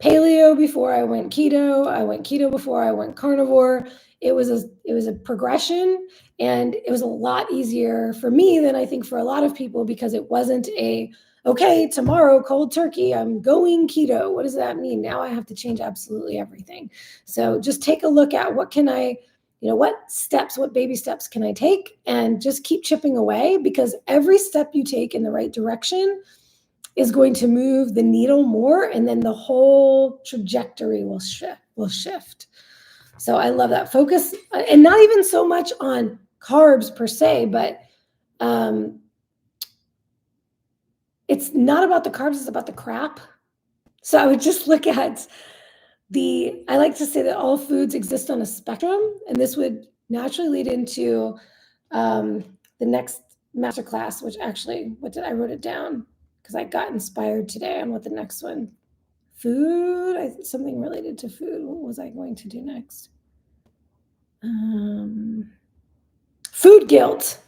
S1: paleo before I went keto. I went keto before I went carnivore. It was a progression, and it was a lot easier for me than I think for a lot of people, because it wasn't okay, tomorrow, cold turkey, I'm going keto. What does that mean? Now I have to change absolutely everything. So just take a look at what baby steps can I take, and just keep chipping away, because every step you take in the right direction is going to move the needle more, and then the whole trajectory will shift. So I love that focus, and not even so much on carbs per se, but it's not about the carbs, it's about the crap. So I would just look at I like to say that all foods exist on a spectrum, and this would naturally lead into the next masterclass, which actually, I wrote it down because I got inspired today on what the next one, something related to food. What was I going to do next? Food guilt.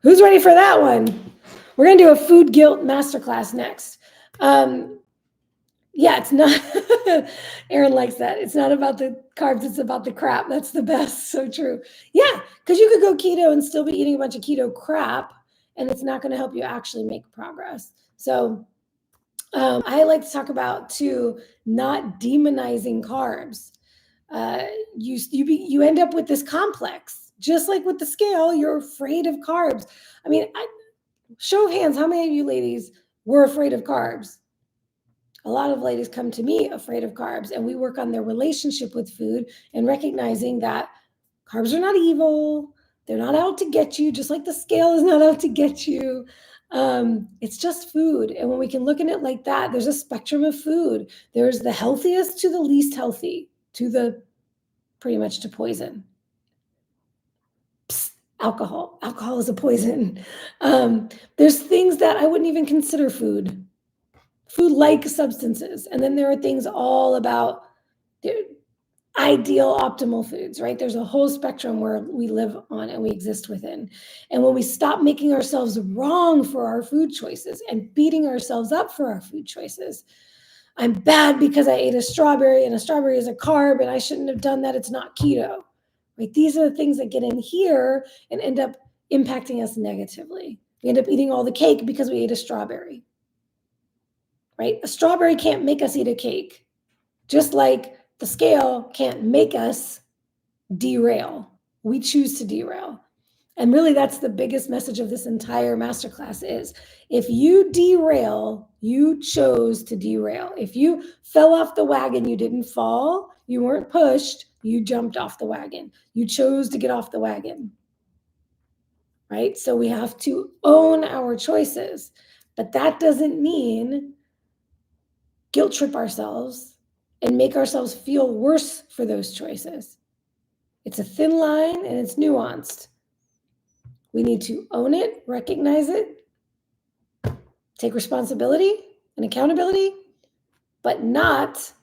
S1: Who's ready for that one? We're going to do a food guilt masterclass next. Yeah, it's not, Aaron likes that. It's not about the carbs, it's about the crap. That's the best. So true. Yeah, because you could go keto and still be eating a bunch of keto crap, and it's not going to help you actually make progress. So I like to talk about, too, not demonizing carbs. You end up with this complex. Just like with the scale, you're afraid of carbs. I mean, show of hands, how many of you ladies were afraid of carbs? A lot of ladies come to me afraid of carbs, and we work on their relationship with food and recognizing that carbs are not evil. They're not out to get you, just like the scale is not out to get you. It's just food. And when we can look at it like that, there's a spectrum of food. There's the healthiest to the least healthy, to the pretty much to poison. Psst, alcohol. Alcohol is a poison. There's things that I wouldn't even consider food-like substances. And then there are things all about the ideal optimal foods, right? There's a whole spectrum where we live on and we exist within. And when we stop making ourselves wrong for our food choices and beating ourselves up for our food choices, I'm bad because I ate a strawberry, and a strawberry is a carb, and I shouldn't have done that. It's not keto, right? These are the things that get in here and end up impacting us negatively. We end up eating all the cake because we ate a strawberry. Right? A strawberry can't make us eat a cake, just like the scale can't make us derail. We choose to derail. And really, that's the biggest message of this entire masterclass is, if you derail, you chose to derail. If you fell off the wagon, you didn't fall, you weren't pushed, you jumped off the wagon. You chose to get off the wagon. Right? So we have to own our choices. But that doesn't mean guilt trip ourselves and make ourselves feel worse for those choices. It's a thin line and it's nuanced. We need to own it, recognize it, take responsibility and accountability, but not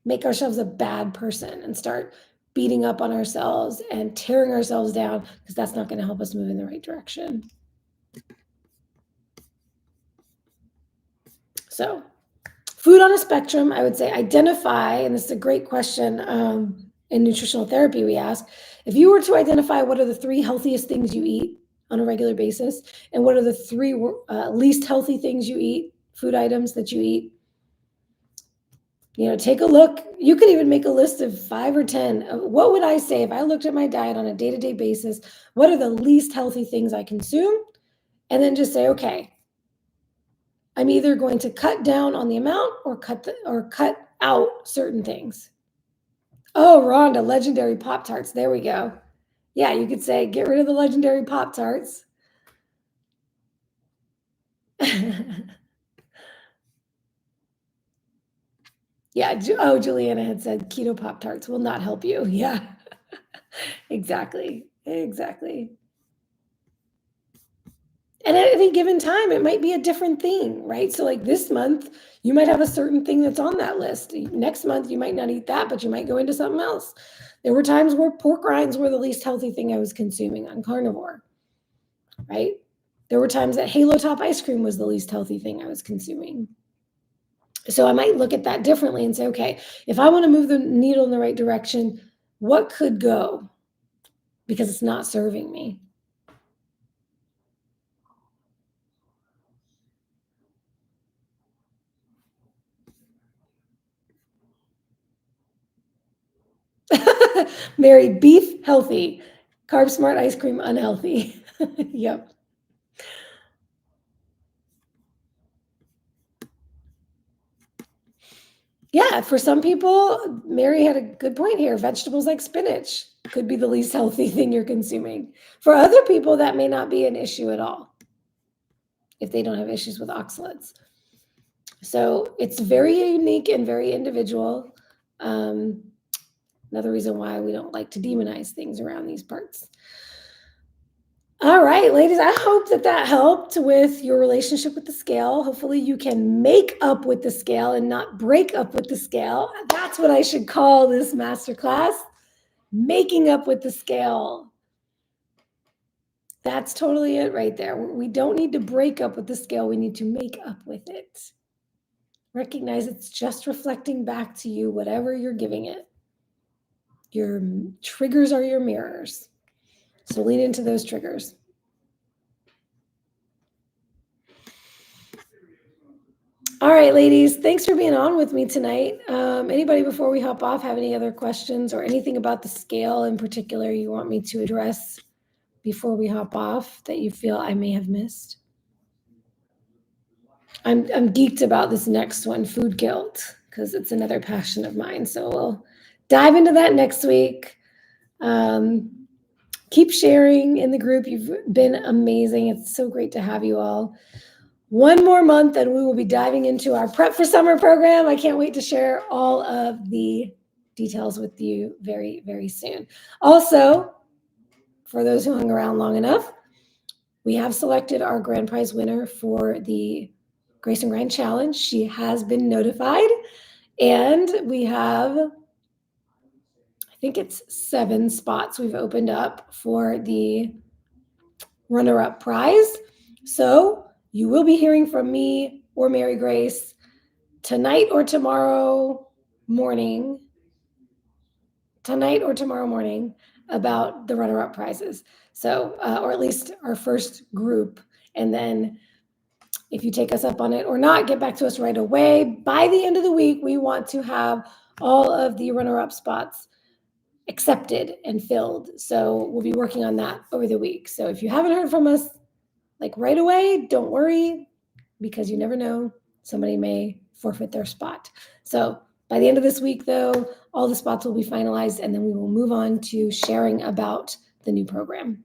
S1: make ourselves a bad person and start beating up on ourselves and tearing ourselves down, because that's not going to help us move in the right direction. So, food on a spectrum, I would say identify, and this is a great question. in nutritional therapy, we ask, if you were to identify what are the 3 healthiest things you eat on a regular basis, and what are the 3 least healthy things you eat, food items that you eat, take a look. You could even make a list of 5 or 10. What would I say if I looked at my diet on a day-to-day basis? What are the least healthy things I consume? And then just say, okay, I'm either going to cut down on the amount or cut out certain things. Oh, Rhonda, legendary Pop-Tarts. There we go. Yeah, you could say, get rid of the legendary Pop-Tarts. Yeah. Oh, Juliana had said keto Pop-Tarts will not help you. Yeah, exactly. Exactly. And at any given time, it might be a different thing, right? So like this month, you might have a certain thing that's on that list. Next month, you might not eat that, but you might go into something else. There were times where pork rinds were the least healthy thing I was consuming on carnivore, right? There were times that Halo Top ice cream was the least healthy thing I was consuming. So I might look at that differently and say, okay, if I want to move the needle in the right direction, what could go? Because it's not serving me. Mary, beef healthy, carb smart ice cream unhealthy. Yep. Yeah, for some people, Mary had a good point here. Vegetables like spinach could be the least healthy thing you're consuming. For other people, that may not be an issue at all if they don't have issues with oxalates. So it's very unique and very individual. Another reason why we don't like to demonize things around these parts. All right, ladies, I hope that helped with your relationship with the scale. Hopefully you can make up with the scale and not break up with the scale. That's what I should call this masterclass, making up with the scale. That's totally it right there. We don't need to break up with the scale. We need to make up with it. Recognize it's just reflecting back to you whatever you're giving it. Your triggers are your mirrors. So lean into those triggers. All right, ladies, thanks for being on with me tonight. Anybody before we hop off have any other questions or anything about the scale in particular you want me to address before we hop off that you feel I may have missed? I'm geeked about this next one, food guilt, because it's another passion of mine. So we'll dive into that next week. Keep sharing in the group. You've been amazing. It's so great to have you all. One more month and we will be diving into our Prep for Summer program. I can't wait to share all of the details with you very, very soon. Also, for those who hung around long enough, we have selected our grand prize winner for the Grace and Grind Challenge. She has been notified, and we have, I think it's 7 spots we've opened up for the runner-up prize. So you will be hearing from me or Mary Grace tonight or tomorrow morning about the runner-up prizes. So, or at least our first group. And then if you take us up on it or not, get back to us right away. By the end of the week, we want to have all of the runner-up spots accepted and filled. So we'll be working on that over the week. So if you haven't heard from us like right away, don't worry, because you never know, somebody may forfeit their spot. So by the end of this week, though, all the spots will be finalized, and then we will move on to sharing about the new program.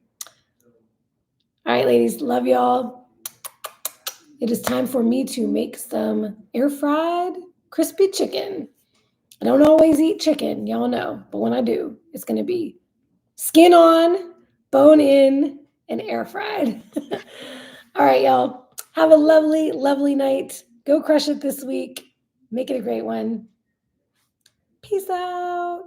S1: All right, ladies, love y'all. It is time for me to make some air-fried crispy chicken. I don't always eat chicken, y'all know, but when I do, it's going to be skin on, bone in, and air-fried. All right, y'all. Have a lovely, lovely night. Go crush it this week. Make it a great one. Peace out.